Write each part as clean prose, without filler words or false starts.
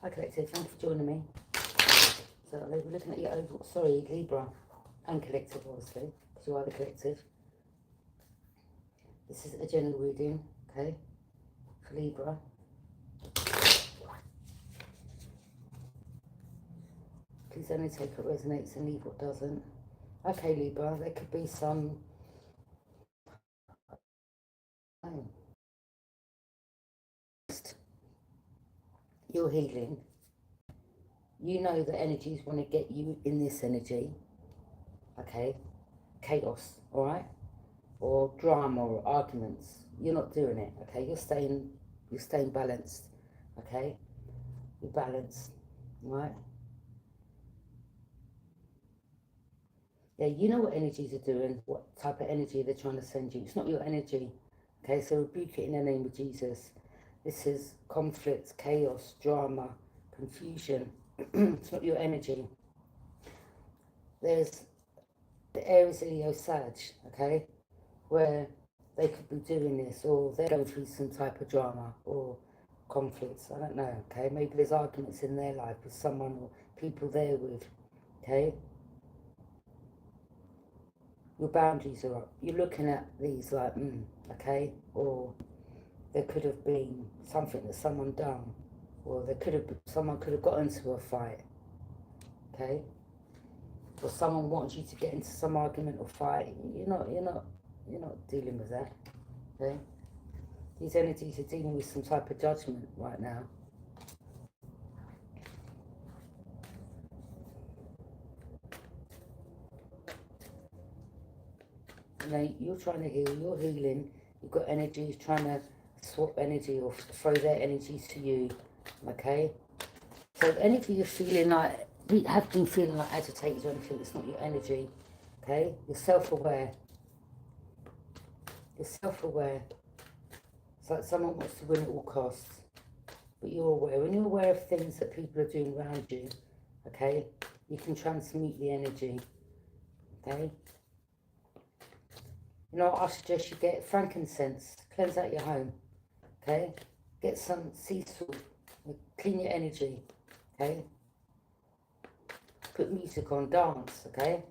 Hi Collective, thank you for joining me. So we're looking at your overall, sorry, Libra and Collective obviously, because you are the Collective. This is a general reading, okay, for Libra. Please only take what resonates and leave what doesn't. Okay Libra, there could be some, you're healing. You know that energies want to get you in this energy, okay, chaos, all right, or drama or arguments. You're not doing it, okay, you're staying balanced, okay, you're balanced, right. Yeah, you know what energies are doing, what type of energy they're trying to send you. It's not your energy, okay, so rebuke it in the name of Jesus. This is conflict, chaos, drama, confusion. It's not your energy. There's the Aries, Leo, Sag, okay, where they could be doing this, or they're going through some type of drama or conflicts. I don't know, okay. Maybe there's arguments in their life with someone or people they're with, okay. Your boundaries are up. You're looking at these like, okay, or there could have been something that someone done, or someone could have got into a fight, okay, or someone wants you to get into some argument or fight. You're not dealing with that, okay. These energies are dealing with some type of judgment right now. You know, you're trying to heal, you're healing, you've got energies trying to swap energy or throw their energies to you, okay? So if any of you are feeling like, have been feeling like agitated or anything, it's not your energy, okay? You're self-aware. You're self-aware. It's like someone wants to win at all costs, but you're aware. When you're aware of things that people are doing around you, okay, you can transmute the energy, okay? You know, I suggest you get frankincense, cleanse out your home, okay? Get some sea salt, clean your energy, okay? Put music on, dance, okay?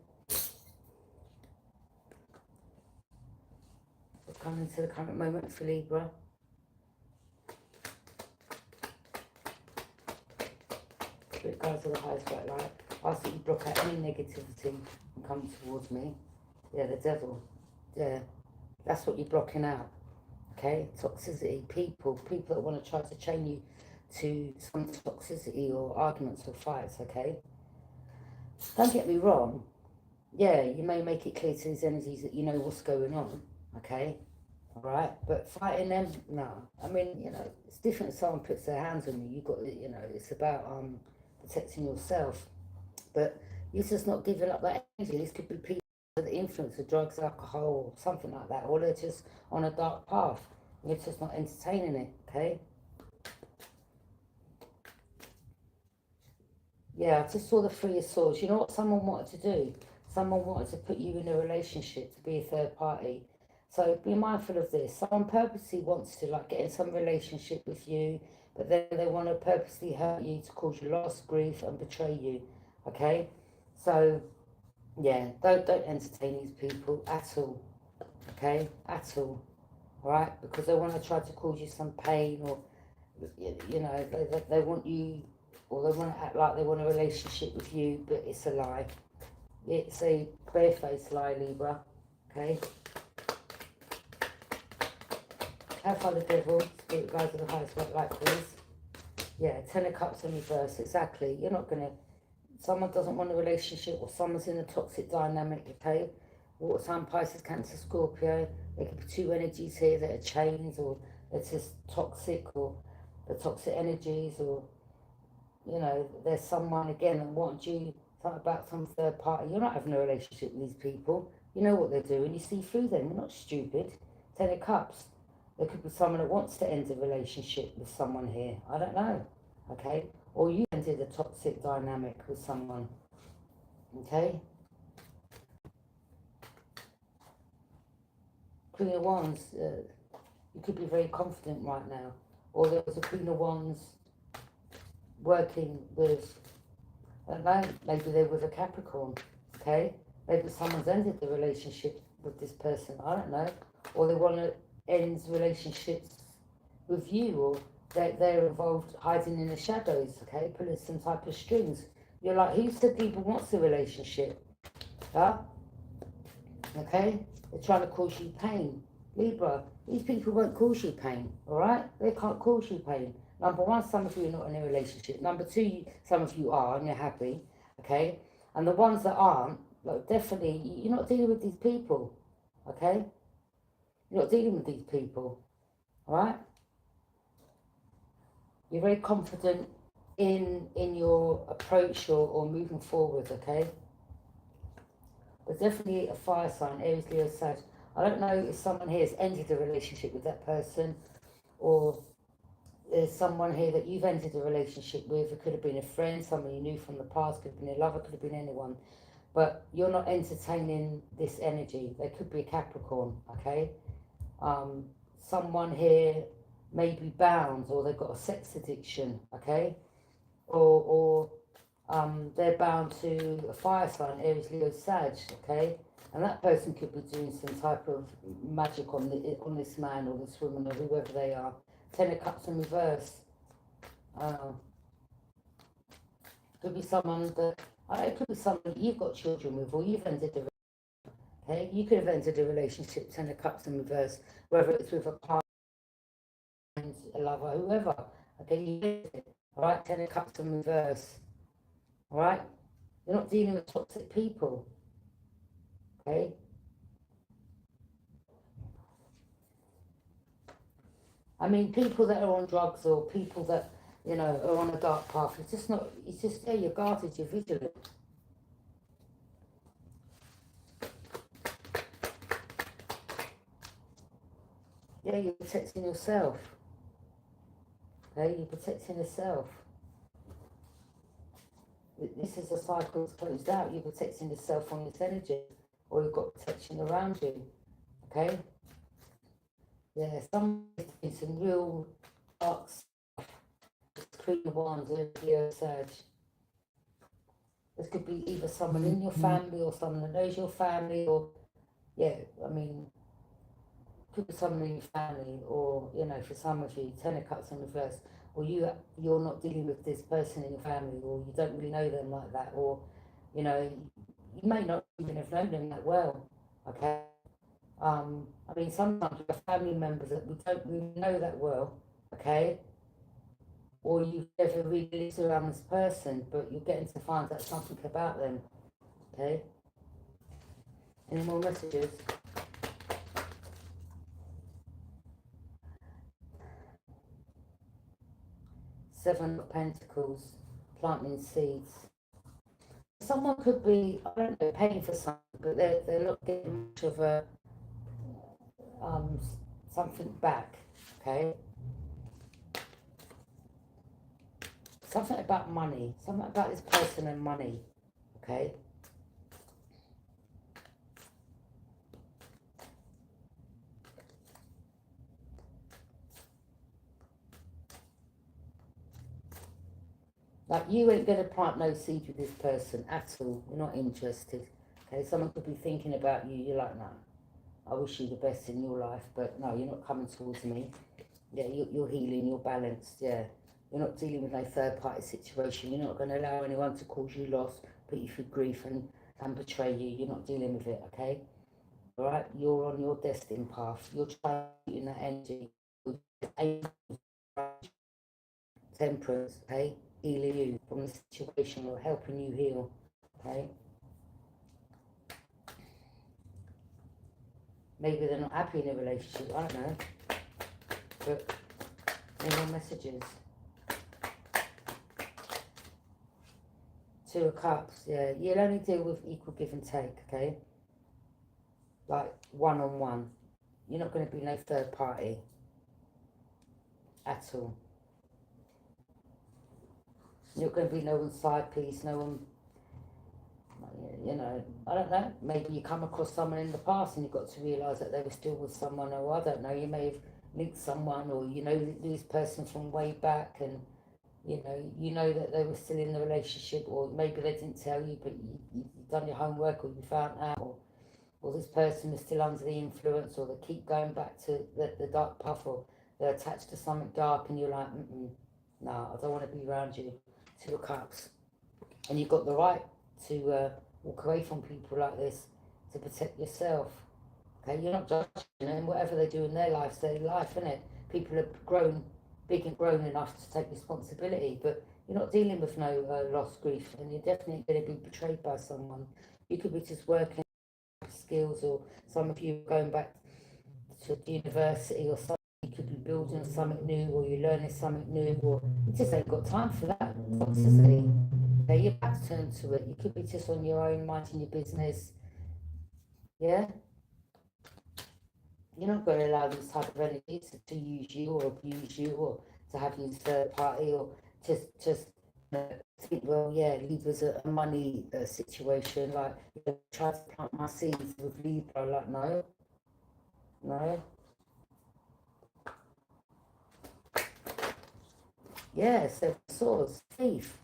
We're coming to the current moment for Libra. Spirit guides of the highest white light. Ask that you block out any negativity and come towards me. Yeah, the devil. Yeah, that's what you're blocking out. Okay, toxicity, people that want to try to chain you to some toxicity or arguments or fights, okay? Don't get me wrong. Yeah, you may make it clear to these energies that you know what's going on, okay? All right, but fighting them, no. I mean, you know, it's different if someone puts their hands on you. You got, you know, it's about protecting yourself. But you're just not giving up that energy. This could be people with the influence of drugs, alcohol, something like that, or they're just on a dark path. You're just not entertaining it, okay? Yeah, I just saw the Three of Swords. You know what someone wanted to do? Someone wanted to put you in a relationship to be a third party. So be mindful of this. Someone purposely wants to like get in some relationship with you, but then they want to purposely hurt you to cause you loss, grief, and betray you. Okay? So yeah, don't entertain these people at all. Okay? At all. Alright? Because they want to try to cause you some pain, or you know, they want you, or they want to act like they want a relationship with you, but it's a lie. It's a barefaced lie, Libra. Okay? Clarify the devil, spirit guides of the highest white light, please. Yeah, 10 of Cups in reverse, exactly. You're not going to, someone doesn't want a relationship, or someone's in a toxic dynamic, okay? Water sign, Pisces, Cancer, Scorpio. There could be two energies here that are chains, or they're just toxic, or the toxic energies, or, you know, there's someone, again, that wants you, something about some third party. You're not having a relationship with these people. You know what they're doing. You see through them. You're not stupid. 10 of Cups. There could be someone that wants to end a relationship with someone here. I don't know. Okay? Or you ended a toxic dynamic with someone. Okay? Queen of Wands. You could be very confident right now. Or there was a Queen of Wands working with, I don't know, maybe they're with a Capricorn, okay? Maybe someone's ended the relationship with this person, I don't know. Or they want to end relationships with you, or they're involved hiding in the shadows, okay? Pulling some type of strings. You're like, who said Libra wants a relationship? Huh? Okay? They're trying to cause you pain. Libra, these people won't cause you pain, alright? They can't cause you pain. Number one, some of you are not in a relationship. Number two, some of you are and you're happy, okay? And the ones that aren't, like, definitely, you're not dealing with these people, okay? You're not dealing with these people, alright? You're very confident in your approach or moving forward, okay? But definitely a fire sign, Aries, Leo, Sag. I don't know if someone here has ended a relationship with that person, or there's someone here that you've ended a relationship with. It could have been a friend, someone you knew from the past, could have been a lover, could have been anyone. But you're not entertaining this energy. They could be a Capricorn, okay? Someone here may be bound, or they've got a sex addiction, okay? Or they're bound to a fire sign, Aries, Leo, Sag, okay? And that person could be doing some type of magic on this man or this woman or whoever they are. Ten of Cups in reverse. Could be someone that, it could be someone you've got children with, or you've ended a, okay? You could have ended a relationship, Ten of Cups in reverse, whether it's with a partner, a lover, whoever. Okay, you did it. All right, Ten of Cups in reverse. All right, you're not dealing with toxic people. Okay. I mean, people that are on drugs, or people that, you know, are on a dark path, it's just not, it's just, yeah, you're guarded, you're vigilant. Yeah, you're protecting yourself. Okay, you're protecting yourself. This is a cycle that's closed out. You're protecting yourself from this energy, or you've got protection around you. Okay? Yeah, somebody's doing some real dark stuff. Queen of Wands, Leo, Sag. This could be either someone in your family or someone that knows your family, or, yeah, I mean, could be someone in your family, or, you know, for some of you, Ten of Cups in reverse, or you're not dealing with this person in your family, or you don't really know them like that, or, you know, you may not even have known them that well, okay? I mean, sometimes we have family members that we don't really know that well, okay? Or you've never really lived around this person, but you're getting to find out something about them, okay? Any more messages? Seven of Pentacles, planting seeds. Someone could be, I don't know, paying for something, but they're not getting much of a something back, okay? Something about money, something about this person and money, okay? Like, you ain't going to plant no seed with this person at all. You're not interested. Okay, someone could be thinking about you. You're like, no, I wish you the best in your life, but no, you're not coming towards me. Yeah, you're healing, you're balanced, yeah. You're not dealing with no third-party situation. You're not going to allow anyone to cause you loss, put you through grief and betray you. You're not dealing with it, okay? All right? You're on your destined path. You're transmuting that energy. Temperance, okay? Healing you from the situation, or helping you heal, okay? Maybe they're not happy in a relationship, I don't know. But any more messages? Two of Cups, yeah. You'll only deal with equal give and take, okay? Like one-on-one. You're not going to be no third party at all. You're not going to be no one's side piece, no one, you know, I don't know. Maybe you come across someone in the past and you've got to realise that they were still with someone, or I don't know, you may have linked someone, or you know this person from way back, and you know that they were still in the relationship, or maybe they didn't tell you, but you've done your homework, or you found out, or this person is still under the influence, or they keep going back to the dark path, or they're attached to something dark, and you're like, no, I don't want to be around you. Two of Cups. And you've got the right to walk away from people like this to protect yourself. Okay, you're not judging them. Whatever they do in their life, it's their life, isn't it? People have grown, big and grown enough to take responsibility, but you're not dealing with no loss, grief, and you're definitely going to be betrayed by someone. You could be just working skills, or some of you going back to university, or something. You could be building something new, or you're learning something new, or you just ain't got time for that toxicity. Okay, your back's turned to it. You could be just on your own, minding your business. Yeah, you're not going to allow this type of energy to use you or abuse you, or to have you third party, or just think, well, yeah, Libra's a money situation. Like, try to plant my seeds with Libra. Like, no, no. Yeah, Seven Swords, thief.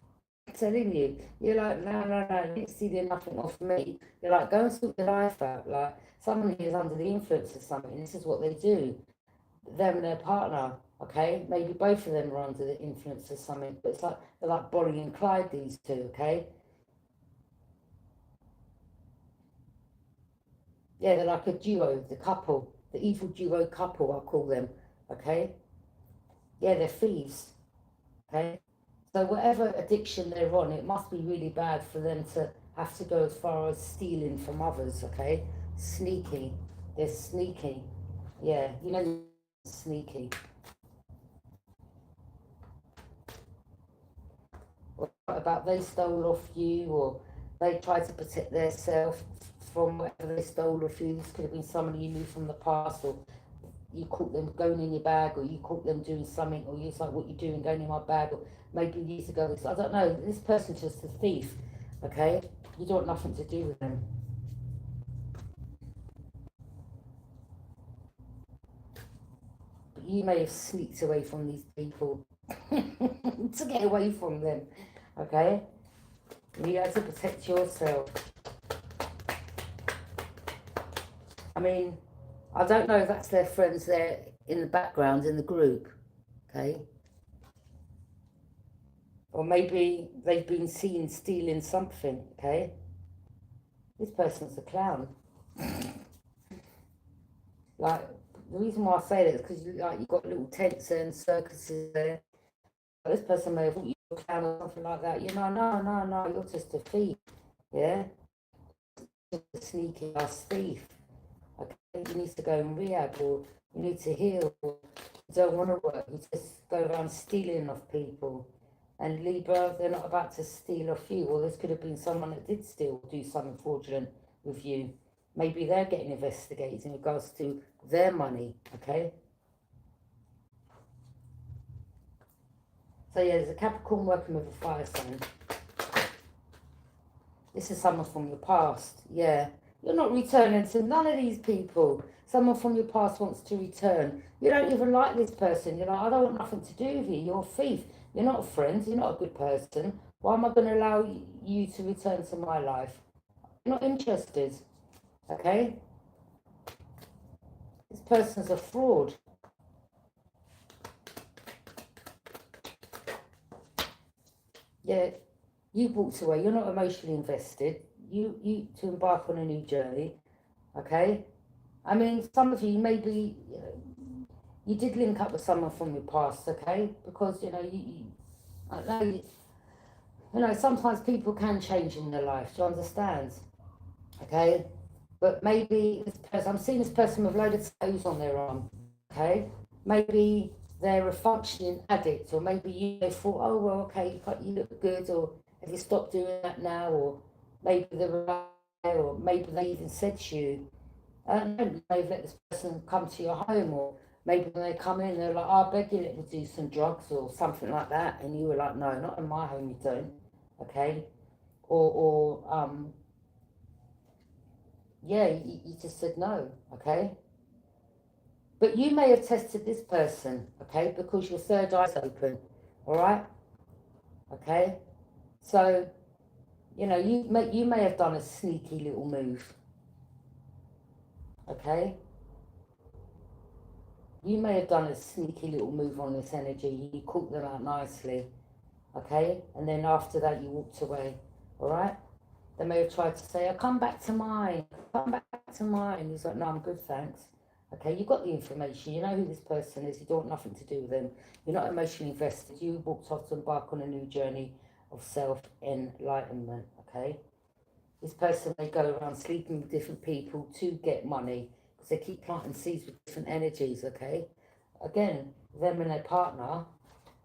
I'm telling you, you're like, no, you ain't stealing nothing off me. You're like, go and sort your life out. Like, someone who's under the influence of something, this is what they do. Them and their partner, okay? Maybe both of them are under the influence of something, but it's like, they're like Bonnie and Clyde, these two, okay? Yeah, they're like a duo, the couple, the evil duo couple, I call them, okay? Yeah, they're thieves, okay? So whatever addiction they're on, it must be really bad for them to have to go as far as stealing from others, okay? Sneaky. They're sneaky. Yeah, sneaky. What about they stole off you, or they tried to protect themselves from whatever they stole off you? This could have been someone you knew from the past, or you caught them going in your bag, or you caught them doing something, or you're like, what you doing going in my bag, or maybe years ago, I don't know, this person's just a thief, okay? You don't want nothing to do with them. But you may have sneaked away from these people to get away from them, okay? You have to protect yourself. I mean, I don't know if that's their friends there in the background in the group, okay? Or maybe they've been seen stealing something, okay? This person's a clown. Like, the reason why I say that is because you've got little tents and circuses there. This person may have thought you were a clown or something like that. No, you're just a thief, yeah? Just a sneaky ass thief. Okay, you need to go in rehab, or you need to heal, or you don't want to work, you just go around stealing off people. And Libra, they're not about to steal off you. Well, this could have been someone that did steal, do something fraudulent with you. Maybe they're getting investigated in regards to their money, okay? So yeah, there's a Capricorn working with a fire sign. This is someone from your past, yeah. You're not returning to none of these people. Someone from your past wants to return. You don't even like this person. You're like, I don't want nothing to do with you. You're a thief. You're not a friend. You're not a good person. Why am I going to allow you to return to my life? You're not interested, okay? This person's a fraud. Yeah, you walked away. You're not emotionally invested. You to embark on a new journey, okay? I mean, some of you maybe you did link up with someone from your past, okay? Because I know, sometimes people can change in their life. Do you understand? Okay, but maybe this person, I'm seeing this person with a load of tattoos on their arm. Okay, maybe they're a functioning addict, or maybe they thought, oh well, okay, you look good, or have you stopped doing that now, or maybe they're or maybe they even said to you, I don't know, maybe let this person come to your home, or maybe when they come in, they're like, oh, I beg you, let me do some drugs or something like that, and you were like, no, not in my home, you don't. Okay, or yeah, you just said no. Okay, but you may have tested this person, okay, because your third eye's open. All right, Okay, so you know you may have done a sneaky little move. Okay, you may have done a sneaky little move on this energy. You caught them out nicely. Okay, and then after that you walked away. All right. They may have tried to say, "Oh, come back to mine, come back to mine." He's like, "No, I'm good, thanks." Okay, you got the information. You know who this person is. You don't want nothing to do with them. You're not emotionally invested. You walked off to embark on a new journey of self-enlightenment. Okay, this person may go around sleeping with different people to get money because they keep planting seeds with different energies. Okay, again, them and their partner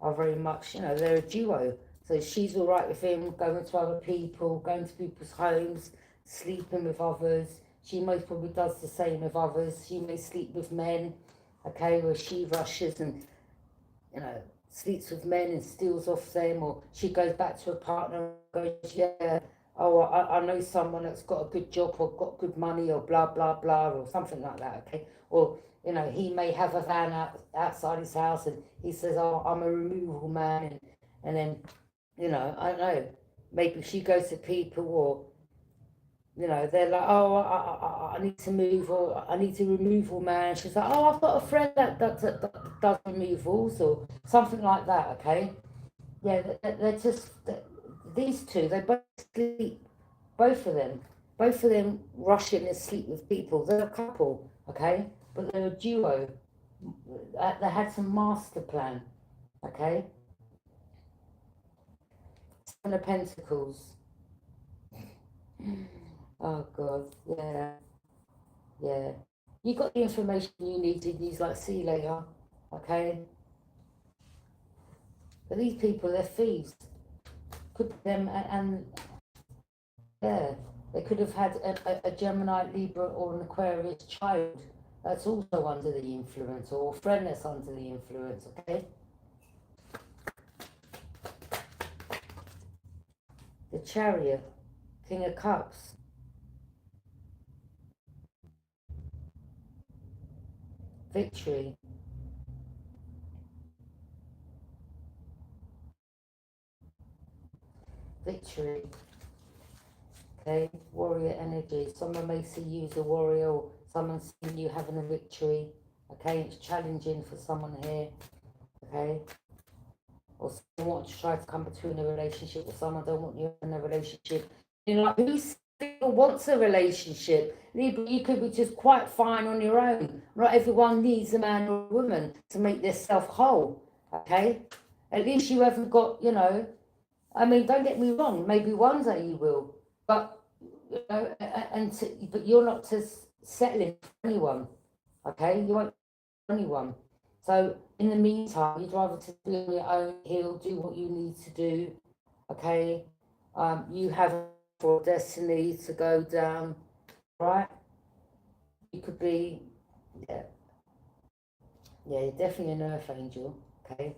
are very much, you know, they're a duo. So she's all right with him going to other people, going to people's homes, sleeping with others. She most probably does the same with others. She may sleep with men, okay, where she rushes and, you know, sleeps with men and steals off them, or she goes back to her partner and goes, yeah, oh, I know someone that's got a good job or got good money or blah, blah, blah, or something like that, okay? Or, you know, he may have a van outside his house and he says, oh, I'm a removal man. And then, you know, I don't know, maybe she goes to people or, you know, they're like, oh, I need to move or I need to removal man. She's like, oh, I've got a friend that does removals or something like that, okay? Yeah, they're just, these two, they both sleep, both of them rush in and sleep with people. They're a couple, okay? But they're a duo. They had some master plan, okay? Seven of Pentacles. Oh, God, yeah, yeah. You got the information you needed. He's like, see you later, okay? But these people, they're thieves. Could be them, and yeah, they could have had a Gemini, Libra, or an Aquarius child that's also under the influence, or a friend that's under the influence, okay? The Chariot, King of Cups, Victory, Victory, okay? Warrior energy. Someone may see you as a warrior, or someone's seeing you having a victory, okay? It's challenging for someone here, okay? Or someone wants to try to come between a relationship, or someone don't want you in a relationship. You know, like, who still wants a relationship? You could be just quite fine on your own. Not everyone needs a man or a woman to make themselves whole, okay? At least you haven't got, you know, I mean, don't get me wrong, maybe one day you will, but, you know, but you're not to settle in for anyone, okay? You won't anyone. So in the meantime, you'd rather to be on your own hill, do what you need to do. Okay, you have for destiny to go down, right? You could be, yeah, yeah, you're definitely an earth angel. Okay,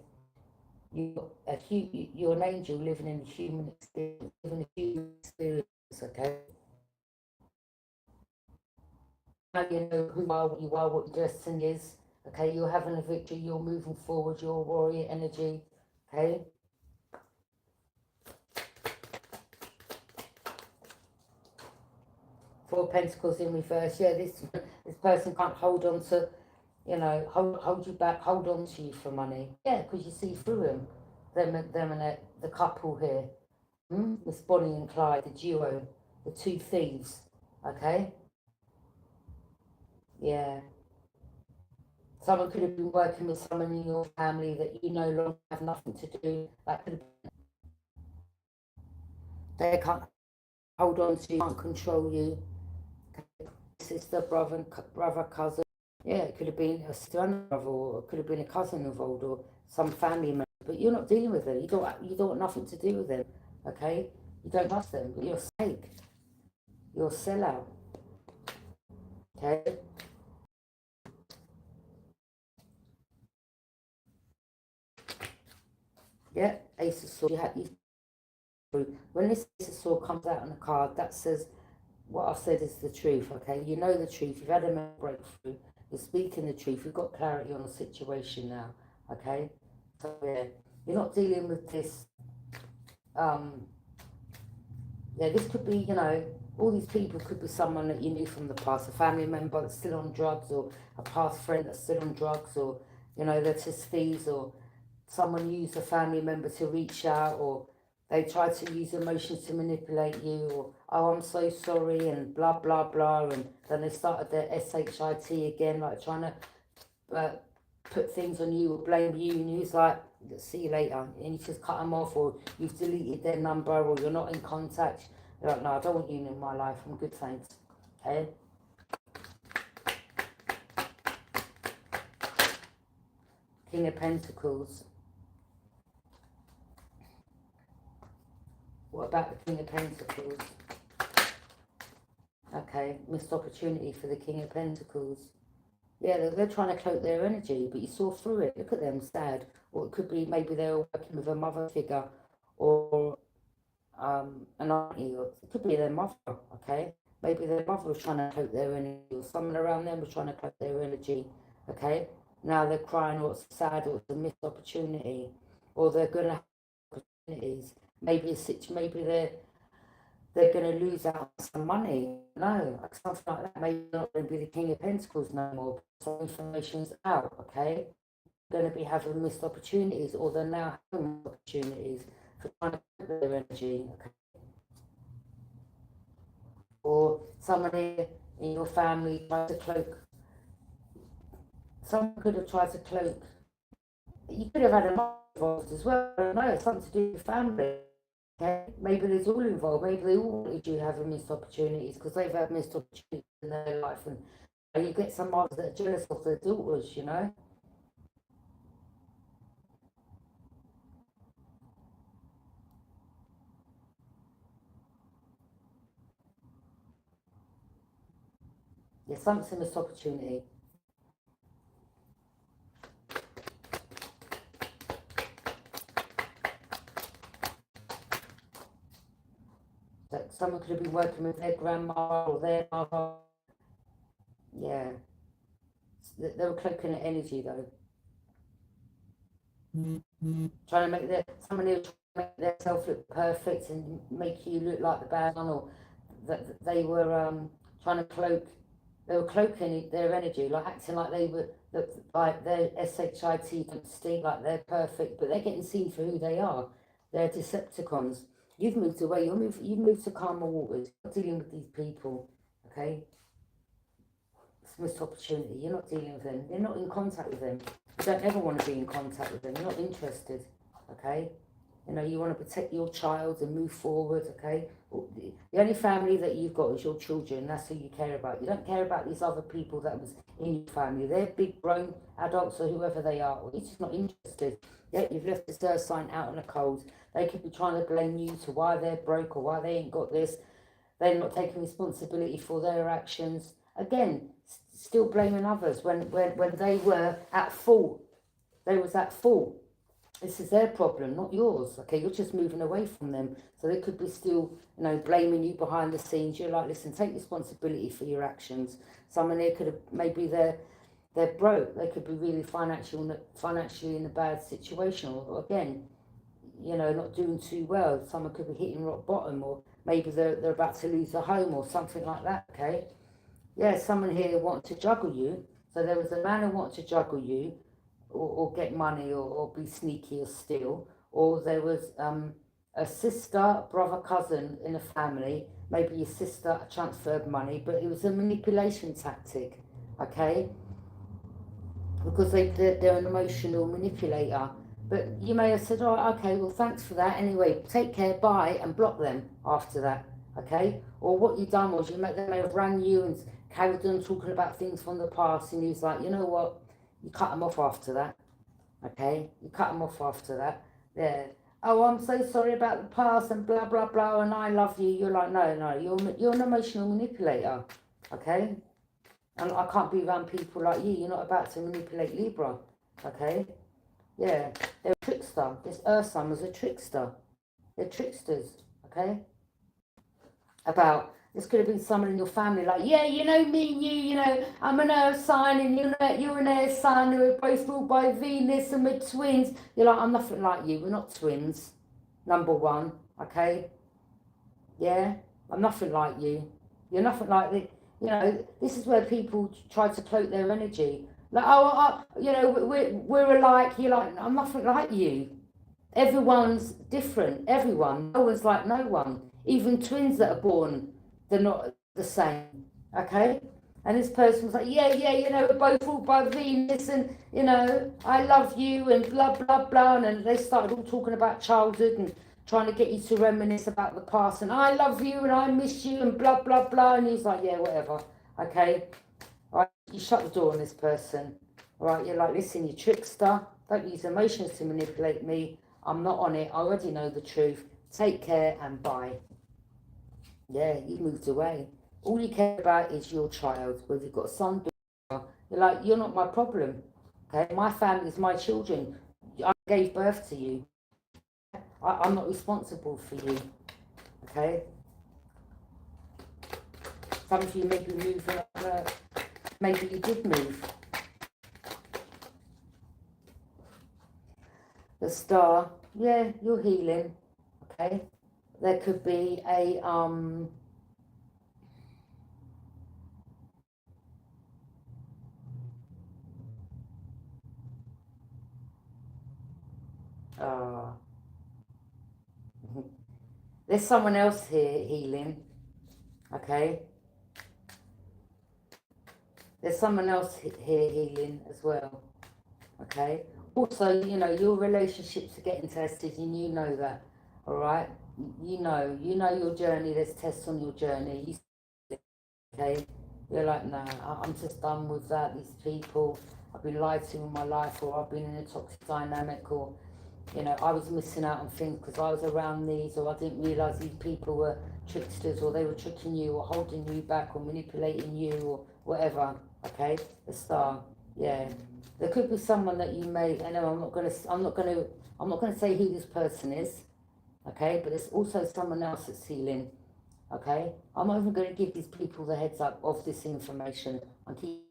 you're an angel living in a human experience, living a human experience. Okay, now you know who you are, what your destiny is. Okay, you're having a victory. You're moving forward. You're a warrior energy. Okay, Four of Pentacles in reverse. Yeah, this person can't hold on to, you know, hold you back, hold on to you for money. Yeah, because you see through them. Them and the couple here. Miss Bonnie and Clyde, the duo, the two thieves. Okay? Yeah. Someone could have been working with someone in your family that you no longer have nothing to do. That could have, they can't hold on to you, can't control you. Sister, brother, cousin. Yeah, it could have been a son brother, or it could have been a cousin involved, or some family member. But you're not dealing with them. You don't want nothing to do with them. Okay, you don't trust them. But you're fake. You're a sellout. Okay. Yeah, Ace of Swords. When this Ace of Swords comes out on the card, that says what I've said is the truth. Okay, you know the truth. You've had a breakthrough. You're speaking the truth. You've got clarity on the situation now. Okay, so yeah, you're not dealing with this Yeah, this could be, you know, all these people could be someone that you knew from the past, a family member that's still on drugs, or a past friend that's still on drugs, or, you know, they're just thieves, or someone used a family member to reach out, or they tried to use emotions to manipulate you, or, oh, I'm so sorry, and blah, blah, blah, and then they started their SHIT again, like trying to uh, put things on you or blame you, and you's like, see you later, and you just cut them off, or you've deleted their number, or you're not in contact. You're like, no, I don't want you in my life, I'm good, thanks. Okay? King of Pentacles. What about the King of Pentacles? Okay, missed opportunity for the King of Pentacles. Yeah, they're trying to cloak their energy, but you saw through it. Look at them, sad. Or it could be maybe they're working with a mother figure, or an auntie, or it could be their mother, okay? Maybe their mother was trying to cloak their energy, or someone around them was trying to cloak their energy, okay? Now they're crying, or it's sad, or it's a missed opportunity, or they're going to have opportunities. Maybe they're going to lose out on some money. No, something like that. Maybe they're not going to be the King of Pentacles no more. Some information's out, okay? Going to be having missed opportunities, or they're now having missed opportunities for trying to cloak their energy, okay? Or someone in your family tried to cloak. Someone could have tried to cloak. You could have had a mother involved as well. I don't know. It's something to do with family. Okay? Maybe there's all involved. Maybe they all wanted you having missed opportunities because they've had missed opportunities in their life, and you get some mothers that are jealous of their daughters. You know. Yeah, something's a missed opportunity. That someone could have been working with their grandma or their mother. Yeah, they were cloaking the energy though. Trying to make their someone who make themselves look perfect and make you look like the bad one, or that they were trying to cloak. They were cloaking their energy, like acting like they were like their SHIT don't stink, like they're perfect, but they're getting seen for who they are. They're Decepticons. You've moved away. You've moved to calmer waters. You're not dealing with these people, okay? It's a missed opportunity. You're not dealing with them. You're not in contact with them. You don't ever want to be in contact with them. You're not interested, okay? You know, you want to protect your child and move forward, okay? The only family that you've got is your children. That's who you care about. You don't care about these other people that was in your family. They're big grown adults or whoever they are. You're just not interested. Yeah, you've left the stir sign out in the cold. They could be trying to blame you to why they're broke or why they ain't got this. They're not taking responsibility for their actions. Again, still blaming others when they were at fault. They was at fault. This is their problem, not yours. Okay, you're just moving away from them. So they could be still, you know, blaming you behind the scenes. You're like, listen, take responsibility for your actions. Someone there could have maybe they're broke. They could be really financially in a bad situation, or again, you know, not doing too well. Someone could be hitting rock bottom, or maybe they're about to lose a home or something like that. Okay, yeah, someone here wants to juggle you. So there was a man who wanted to juggle you, or get money, or be sneaky or steal, or there was a sister, brother, cousin in a family. Maybe your sister transferred money, but it was a manipulation tactic. Okay, because they're an emotional manipulator. But you may have said, oh, okay, well, thanks for that. Anyway, take care, bye, and block them after that, okay? Or what you done was they may have rang you and carried on talking about things from the past, and you was like, you know what? You cut them off after that, okay? You cut them off after that. Yeah. Oh, I'm so sorry about the past and blah, blah, blah, and I love you. You're like, no, you're an emotional manipulator, okay? And I can't be around people like you. You're not about to manipulate Libra, okay? Yeah, they're a trickster. This Earth sign was a trickster. They're tricksters, okay? This could have been someone in your family like, yeah, you know me and you know, I'm an Earth sign and you're an air sign, we're both ruled by Venus and we're twins. You're like, I'm nothing like you, we're not twins, number one, okay? Yeah, I'm nothing like you. You're nothing like the, you know, this is where people try to cloak their energy. Like, oh, you know, we're alike. You're like, I'm nothing like you. Everyone's different. Everyone. No one's like no one. Even twins that are born, they're not the same. Okay? And this person was like, yeah, you know, we're both ruled by Venus, and you know, I love you, and blah blah blah. And they started all talking about childhood and trying to get you to reminisce about the past, and I love you and I miss you and blah blah blah. And he's like, yeah, whatever. Okay? All right, you shut the door on this person. All right, you're like, listen, you trickster. Don't use emotions to manipulate me. I'm not on it. I already know the truth. Take care and bye. Yeah, you moved away. All you care about is your child. Whether you've got a son, daughter, you're like, you're not my problem. Okay, my family is my children. I gave birth to you. I'm not responsible for you. Okay. Some of you maybe moving up. Maybe you did move. The star. Yeah, you're healing. Okay. There could be a uh, there's someone else here healing. Okay. There's someone else here healing as well. Okay. Also, you know, your relationships are getting tested, and you know that. All right. You know your journey. There's tests on your journey. Okay. You're like, no, I'm just done with that. These people, I've been lied to in my life, or I've been in a toxic dynamic, or you know, I was missing out on things because I was around these, or I didn't realise these people were tricksters, or they were tricking you, or holding you back, or manipulating you, or whatever. Okay, the star. Yeah, there could be someone that you may. I know I'm not gonna say who this person is. Okay, but there's also someone else that's healing. Okay, I'm not even going to give these people the heads up of this information. I'm keeping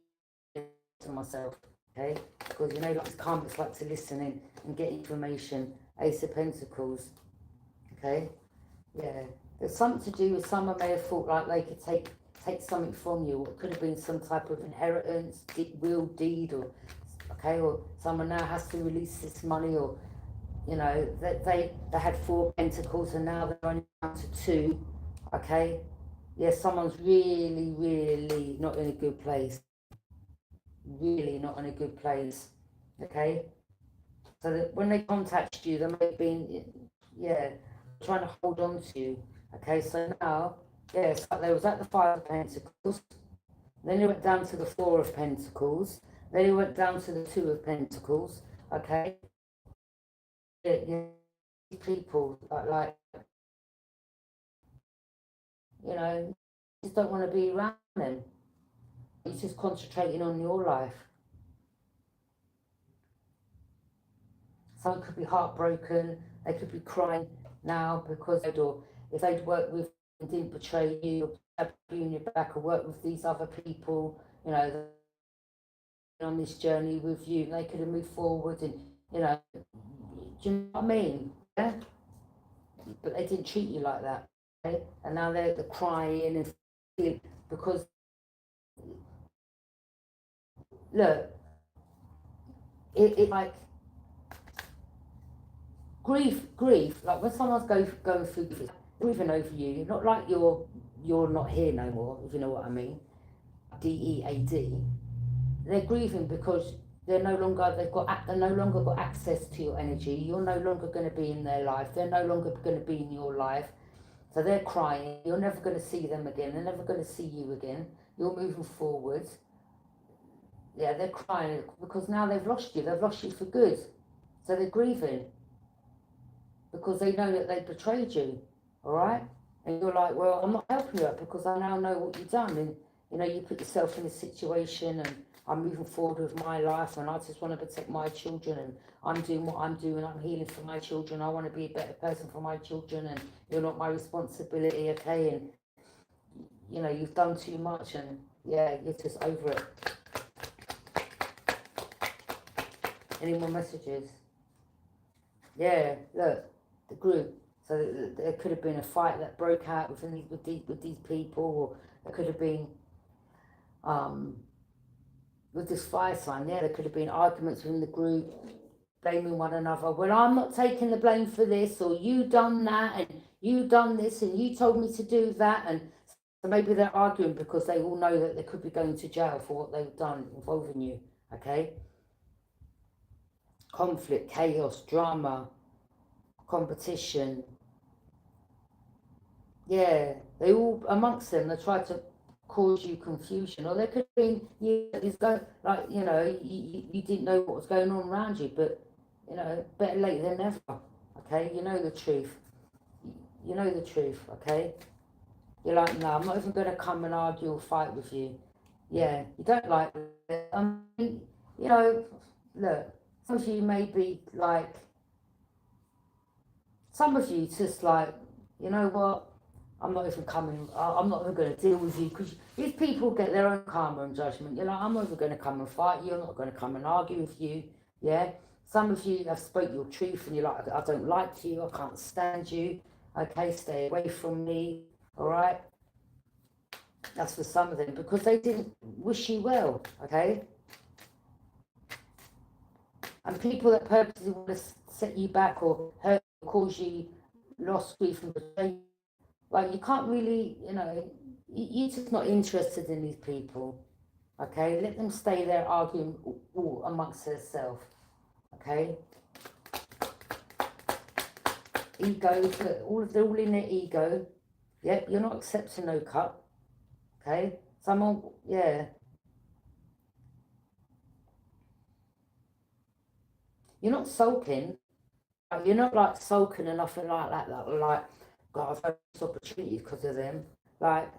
it to myself. Okay, because you know, like karmics like to listen in and get information. Ace of Pentacles. Okay, yeah, there's something to do with someone may have thought like they could take something from you, or it could have been some type of inheritance, will, deed, or okay, or someone now has to release this money, or you know, that they had 4 pentacles and now they're only down to 2. Okay, yeah, someone's really not in a good place. Really not in a good place. Okay, so that when they contact you, they may have been, yeah, trying to hold on to you. Okay, so now, yeah, so they was at the 5 of Pentacles, then it went down to the 4 of Pentacles, then it went down to the 2 of Pentacles. Okay, yeah, people like you know, you just don't want to be around them. You're just concentrating on your life. Someone could be heartbroken, they could be crying now because or if they'd worked with and didn't betray you, or stab you in your back, or work with these other people, you know, on this journey with you, they could have moved forward and, you know, do you know what I mean? Yeah? But they didn't treat you like that. Okay? And now they're crying and feeling because look, it like grief, like when someone's going through grief, grieving over you, not like you're not here no more, if you know what I mean. DEAD. They're grieving because they're no longer got access to your energy. You're no longer going to be in their life. They're no longer going to be in your life. So they're crying. You're never going to see them again. They're never going to see you again. You're moving forward. Yeah, they're crying because now they've lost you. They've lost you for good. So they're grieving because they know that they betrayed you. All right? And you're like, well, I'm not helping you out because I now know what you've done. And, you know, you put yourself in a situation and I'm moving forward with my life and I just want to protect my children and I'm doing what I'm doing. I'm healing for my children. I want to be a better person for my children and you're not my responsibility, okay? And, you know, you've done too much and, yeah, you're just over it. Any more messages? Yeah, look, the group. So there could have been a fight that broke out with these people, or there could have been with this fire sign. Yeah, there could have been arguments within the group, blaming one another. Well, I'm not taking the blame for this, or you done that, and you done this, and you told me to do that, and so maybe they're arguing because they all know that they could be going to jail for what they've done involving you. Okay. Conflict, chaos, drama, competition. Yeah, they all amongst them. They try to cause you confusion, or there could have been like you didn't know what was going on around you, but better late than never. Okay, you know the truth. You know the truth. Okay, you're like, no, I'm not even going to come and argue or fight with you. Yeah, you don't like it. I mean, look, some of you may be like, some of you just like, you know what? I'm not even coming. I'm not even going to deal with you, because these people get their own karma and judgment. You're like, I'm not even going to come and fight you. I'm not going to come and argue with you. Yeah. Some of you have spoke your truth, and you're like, I don't like you. I can't stand you. Okay, stay away from me. All right. That's for some of them, because they didn't wish you well. Okay. And people that purposely want to set you back or hurt, cause you loss, grief, and betrayal. Like, you can't really, you're just not interested in these people, okay? Let them stay there arguing all amongst themselves, okay? Ego, they're all in their ego. Yep, you're not accepting no cut, okay? Someone, yeah. You're not sulking. You're not like sulking or nothing like that. Like, God, I've had this opportunity because of them. Like,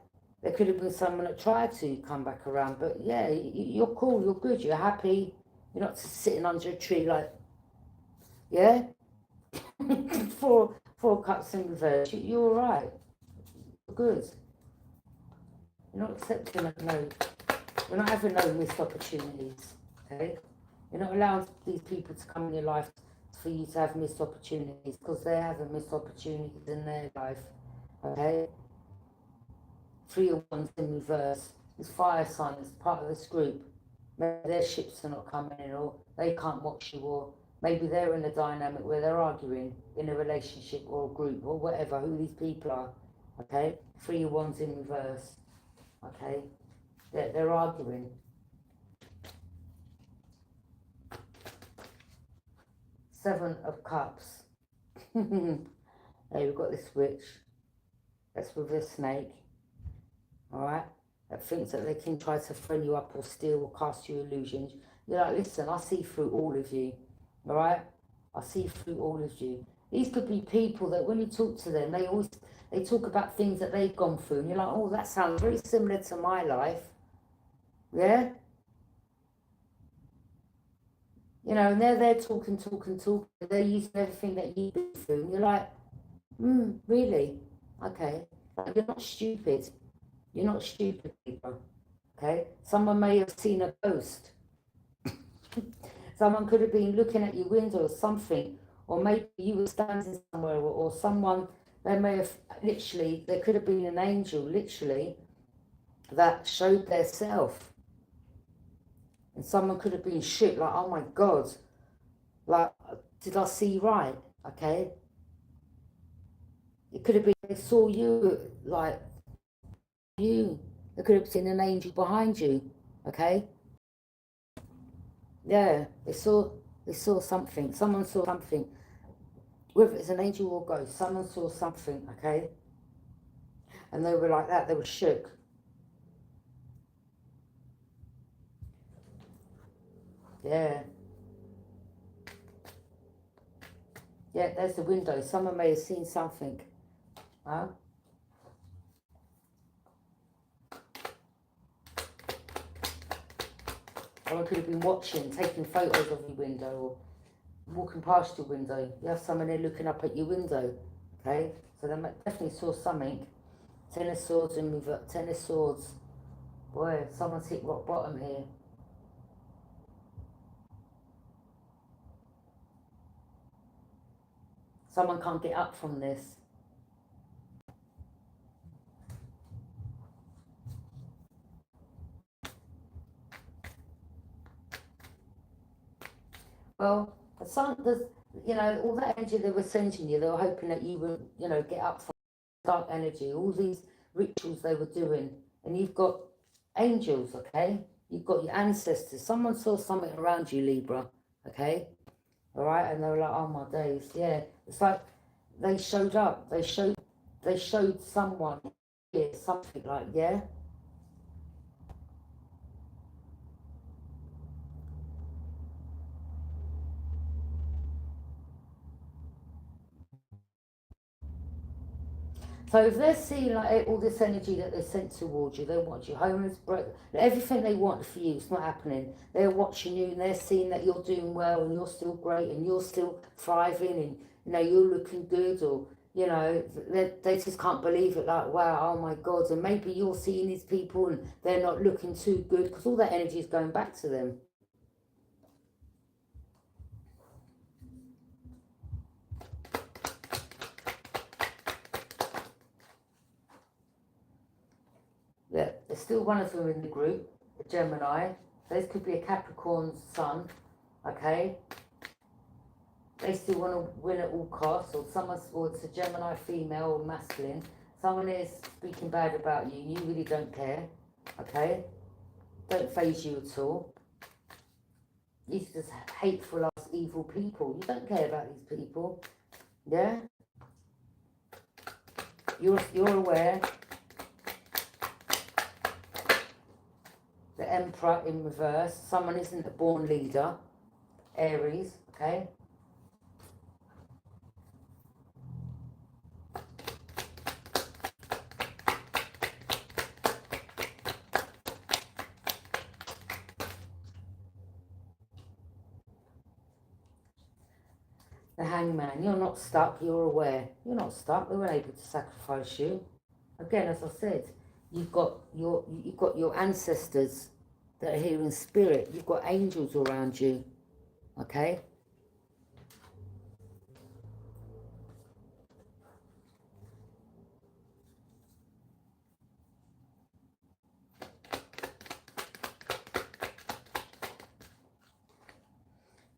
there could have been someone that tried to come back around, but yeah, you're cool, you're good, you're happy. You're not just sitting under a tree like, yeah? four cups in reverse. You're all right. You're good. You're not accepting it, no. You're not having no missed opportunities, okay? You're not allowing these people to come in your life for you to have missed opportunities, because they haven't missed opportunities in their life, okay? 3 of Wands in reverse. This fire sign is part of this group. Maybe their ships are not coming in, or they can't watch you, or maybe they're in a dynamic where they're arguing in a relationship or a group or whatever, who these people are, okay? 3 of Wands in reverse, okay? They're arguing. 7 of Cups. Hey, we've got this witch. That's with a snake. Alright? That thinks that they can try to friend you up or steal or cast you illusions. You're like, listen, I see through all of you. Alright? I see through all of you. These could be people that when you talk to them, they talk about things that they've gone through. And you're like, oh, that sounds very similar to my life. Yeah? And they're there talking. They're using everything that you've been through. And you're like, really? Okay. Like, you're not stupid. You're not stupid, people. Okay? Someone may have seen a ghost. Someone could have been looking at your window or something. Or maybe you were standing somewhere, or someone, they may have literally, there could have been an angel, literally, that showed their self. And someone could have been shook, like, oh my God. Like, did I see right? Okay? It could have been they saw you, like, you. They could have seen an angel behind you. Okay? Yeah, they saw something. Someone saw something. Whether it's an angel or ghost, someone saw something, okay? And they were like that, they were shook. Yeah. Yeah, there's the window. Someone may have seen something. Huh? Someone could have been watching, taking photos of your window, or walking past your window. You have someone there looking up at your window. Okay? So they definitely saw something. 10 of Swords and move up. 10 of Swords. Boy, someone's hit rock bottom here. Someone can't get up from this. Well, the sun does, you know, all that energy they were sending you, they were hoping that you would, you know, get up from dark energy, all these rituals they were doing. And you've got angels, okay? You've got your ancestors. Someone saw something around you, Libra, okay? All right, and they were like, oh my days, yeah. It's like they showed up. They showed someone here, something like, yeah. So if they're seeing like all this energy that they sent towards you, they want you homeless, broke, everything they want for you, it's not happening. They're watching you and they're seeing that you're doing well and you're still great and you're still thriving and you know you're looking good, or you know they just can't believe it. Like, wow, oh my God! And maybe you're seeing these people and they're not looking too good because all that energy is going back to them. Yeah, there's still one of them in the group, a Gemini. This could be a Capricorn sun, okay? They still want to win at all costs, or or it's a Gemini female or masculine. Someone is speaking bad about you, you really don't care, okay? Don't phase you at all. These are just hateful, ass, evil people. You don't care about these people, yeah? You're aware. The Emperor in reverse. Someone isn't a born leader. Aries, okay? The Hangman. You're not stuck. You're aware. You're not stuck. They weren't able to sacrifice you. Again, as I said, you've got your ancestors that are here in spirit. You've got angels around you. Okay.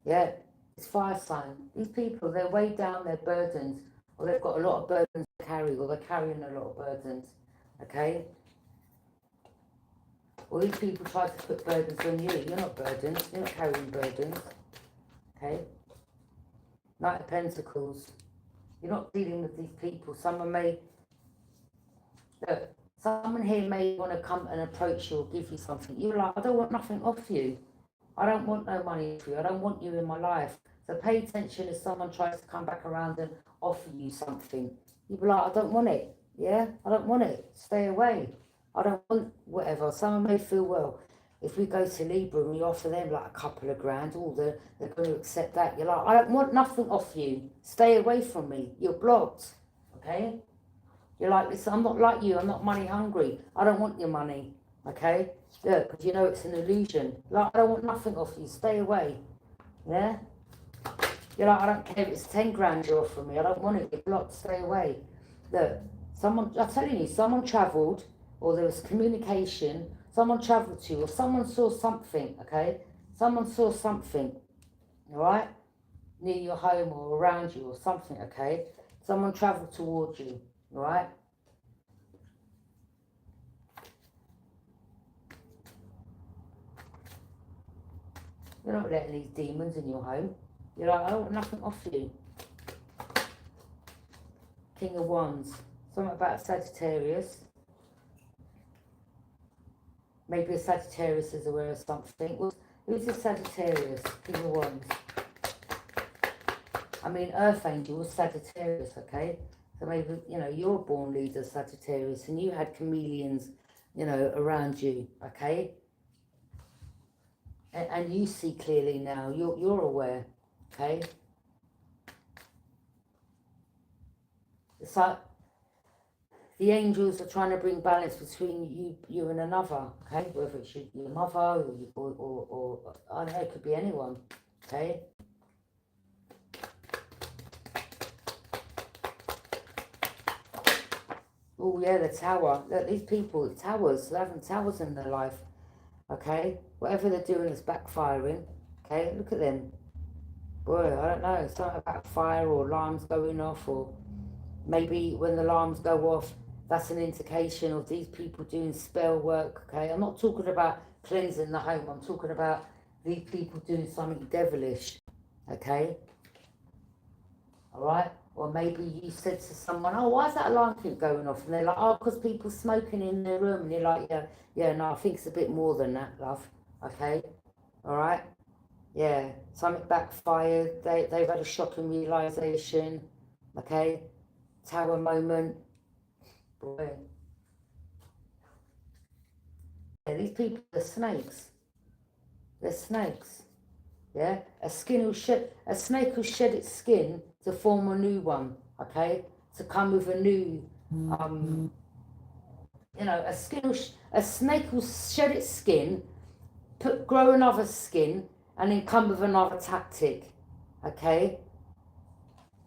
Yeah. It's fire sign. These people, they're way down their burdens, or they've got a lot of burdens to carry, or they're carrying a lot of burdens. Okay. All these people try to put burdens on you. You're not burdens. You're not carrying burdens. Okay. Knight of Pentacles. You're not dealing with these people. Look, someone here may want to come and approach you or give you something. You're like, I don't want nothing off you. I don't want no money for you. I don't want you in my life. So pay attention if someone tries to come back around and offer you something. You'll be like, I don't want it. Yeah, I don't want it. Stay away. I don't want whatever. Someone may feel, well, if we go to Libra and we offer them like a couple of grand, they're going to accept that. You're like, I don't want nothing off you. Stay away from me. You're blocked. Okay? You're like, listen, I'm not like you. I'm not money hungry. I don't want your money. Okay? Yeah, because you know it's an illusion. Like, I don't want nothing off you. Stay away. Yeah? You're like, I don't care if it's 10 grand you're offering me. I don't want it. You're blocked. Stay away. Look, I'm telling you, someone travelled, or there was communication. Someone travelled to you, or someone saw something. Okay? Someone saw something. All right? Near your home or around you or something. Okay? Someone travelled towards you. All right? You're not letting these demons in your home. You're like, I don't want nothing off you. King of Wands. Something about Sagittarius. Maybe a Sagittarius is aware of something. Who's a Sagittarius? King of Wands. I mean, Earth Angel was Sagittarius, okay? So maybe, you know, you're a born leader, Sagittarius, and you had chameleons, you know, around you, okay? And you see clearly now. You're aware, okay? It's like the angels are trying to bring balance between you and another, okay? Whether it's your mother or I don't know, it could be anyone, okay? Oh yeah, the tower. Look, these people, towers, they're having towers in their life, okay? Whatever they're doing is backfiring, okay? Look at them. Boy, I don't know, something about fire or alarms going off, or maybe when the alarms go off, that's an indication of these people doing spell work, okay? I'm not talking about cleansing the home, I'm talking about these people doing something devilish, okay? All right? Or maybe you said to someone, oh, why is that alarm keep going off? And they're like, oh, because people smoking in their room. And you're like, yeah, no, I think it's a bit more than that, love, okay? All right? Yeah, something backfired, they've had a shocking realisation, okay? Tower moment. Boy. Yeah, these people are snakes. They're snakes. Yeah? A snake will shed its skin to form a new one, okay? To come with a new, you know, a snake will shed its skin, grow another skin, and then come with another tactic, okay?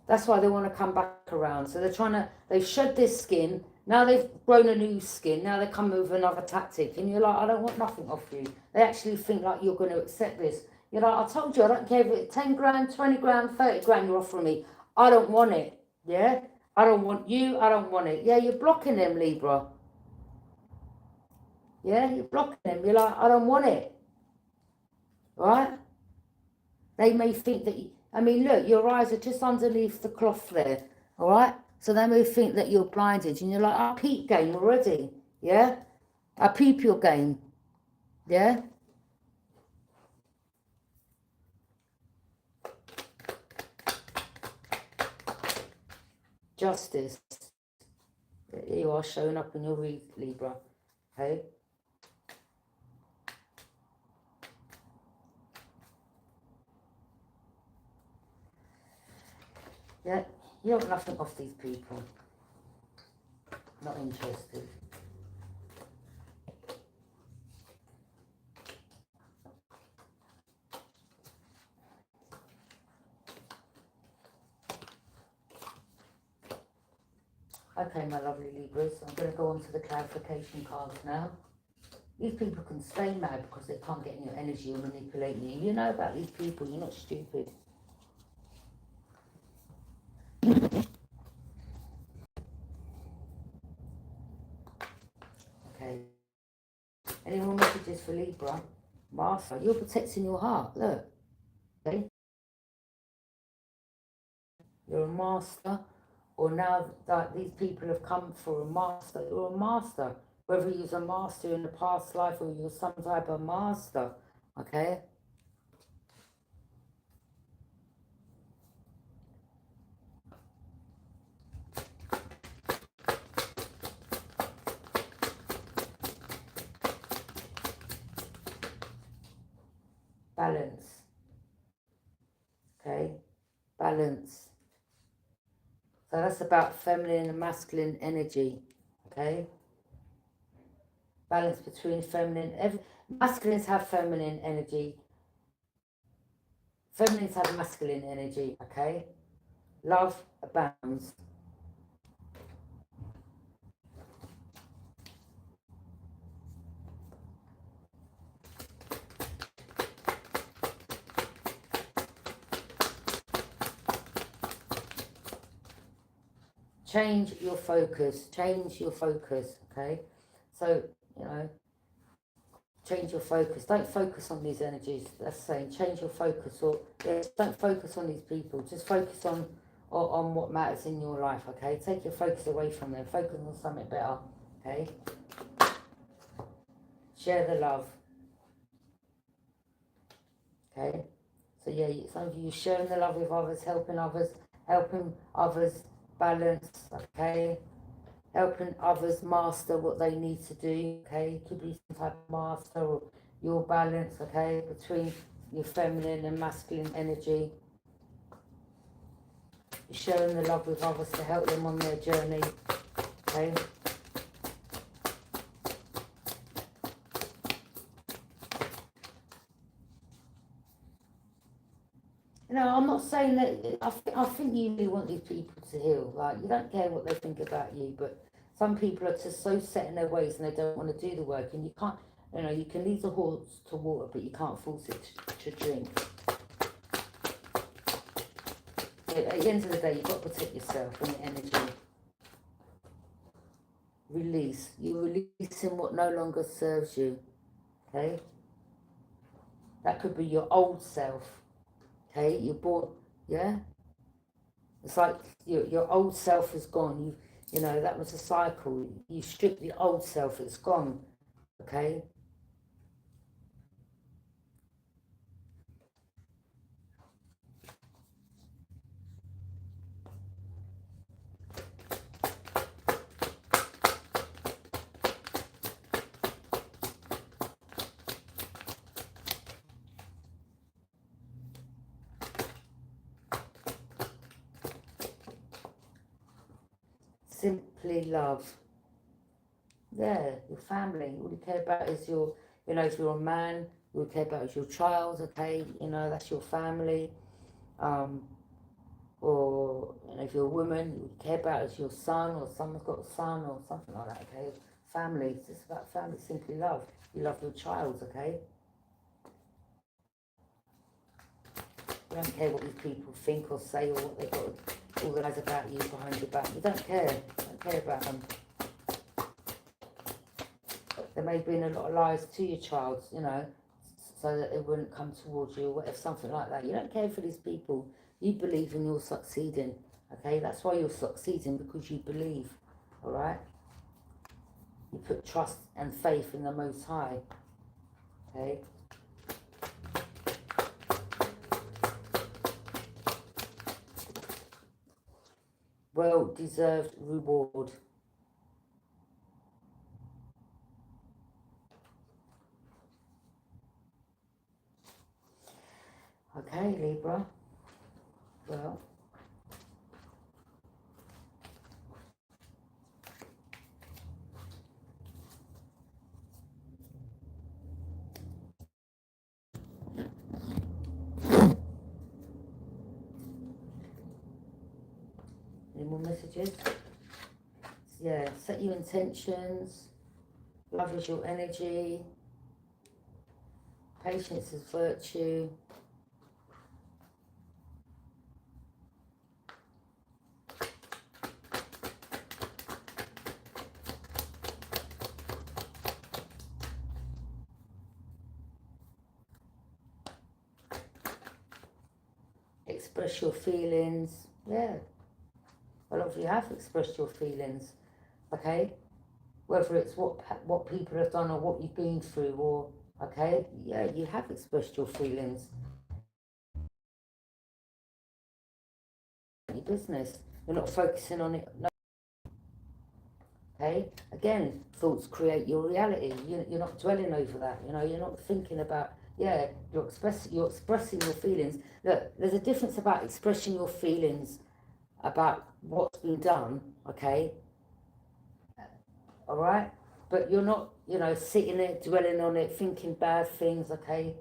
That's why they want to come back around. So they've shed their skin, now they've grown a new skin, now they come with another tactic. And you're like, I don't want nothing off you. They actually think like you're going to accept this. You're like, I told you, I don't care if it's 10 grand, 20 grand, 30 grand you're offering me. I don't want it, yeah? I don't want you, I don't want it. Yeah, you're blocking them, Libra. Yeah, you're blocking them. You're like, I don't want it, right? They may think that, I mean, look, your eyes are just underneath the cloth there, all right? So they may think that you're blinded, and you're like, I peep game already, yeah? I peep your game, yeah? Justice. Here you are showing up in your read, Libra, okay? Yeah, you want nothing off these people. Not interested. Okay, my lovely Libras, I'm going to go on to the clarification cards now. These people can stay mad because they can't get in your energy or manipulate you. You know about these people, you're not stupid. Okay. Any more messages for Libra? Master, you're protecting your heart, look. Okay? You're a master, or now that these people have come for a master, you're a master. Whether you're a master in the past life or you're some type of master, okay? Balance, okay? Balance. So that's about feminine and masculine energy, okay? Balance between feminine, masculines have feminine energy, feminines have masculine energy, okay? Love abounds. Change your focus, okay? So, you know, change your focus. Don't focus on these energies. That's saying change your focus, or don't focus on these people. Just focus on what matters in your life, okay? Take your focus away from them. Focus on something better, okay? Share the love, okay? So yeah, some of you sharing the love with others, helping others balance, okay? Helping others master what they need to do, okay? Could be some type of master or your balance, okay? Between your feminine and masculine energy. You're sharing the love with others to help them on their journey, okay? You know, I'm not saying that, I think you really want these people to heal. Like, you don't care what they think about you, but some people are just so set in their ways and they don't want to do the work. And you can't, you know, you can lead the horse to water, but you can't force it to drink. at the end of the day, you've got to protect yourself and your energy. Release. You're releasing what no longer serves you. Okay? That could be your old self. Okay? You're born, yeah? It's like your old self is gone. You know, that was a cycle. You strip the old self, it's gone. Okay? Simply love. Yeah, your family. All you care about is your, you know, if you're a man, all you care about is your child, okay? You know, that's your family. Or, you know, if you're a woman, all you care about is your son, or someone's got a son, or something like that, okay? Family, it's just about family, simply love. You love your child, okay? You don't care what these people think or say, or what they've got to organise about you behind your back. You don't care. You don't care about them. There may have been a lot of lies to your child, you know, so that they wouldn't come towards you or whatever, something like that. You don't care for these people. You believe in you're succeeding, okay? That's why you're succeeding, because you believe, all right? You put trust and faith in the Most High, okay? Well-deserved reward. Okay, Libra. Well, any more messages? Yeah, set your intentions. Love is your energy. Patience is virtue. Express your feelings. Yeah, a lot of you have expressed your feelings, okay? Whether it's what people have done or what you've been through, or, okay, yeah, you have expressed your feelings. Your business. You're not focusing on it. No. Okay, again, thoughts create your reality. You're not dwelling over that. You know, you're not thinking about. Yeah, you're expressing your feelings. Look, there's a difference about expressing your feelings about what's been done. Okay, all right, but you're not, you know, sitting there dwelling on it, thinking bad things. Okay,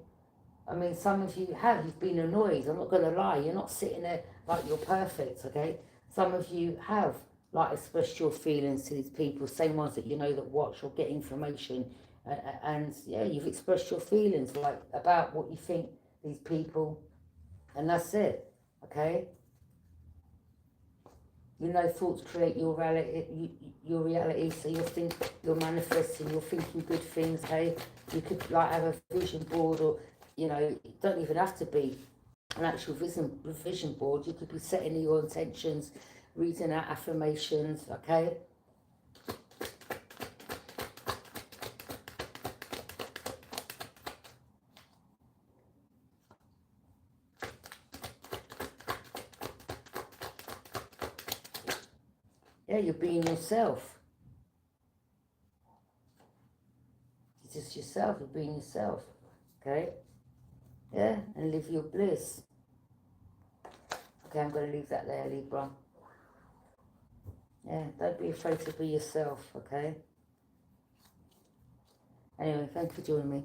I mean, some of you have. You've been annoyed. I'm not going to lie. You're not sitting there like you're perfect, okay? Some of you have, like, expressed your feelings to these people, same ones that you know that watch or get information. And, yeah, you've expressed your feelings, like, about what you think these people, and that's it, okay? You know, thoughts create your reality, so you're manifesting, you're thinking good things, hey? You could, like, have a vision board, or, you know, it don't even have to be an actual vision board. You could be setting your intentions, reading out affirmations, okay? Yeah, you're being yourself. You're just yourself, you're being yourself, okay? Yeah, and live your bliss. Okay, I'm going to leave that there, Libra. Yeah, don't be afraid to be yourself, okay? Anyway, thanks for joining me.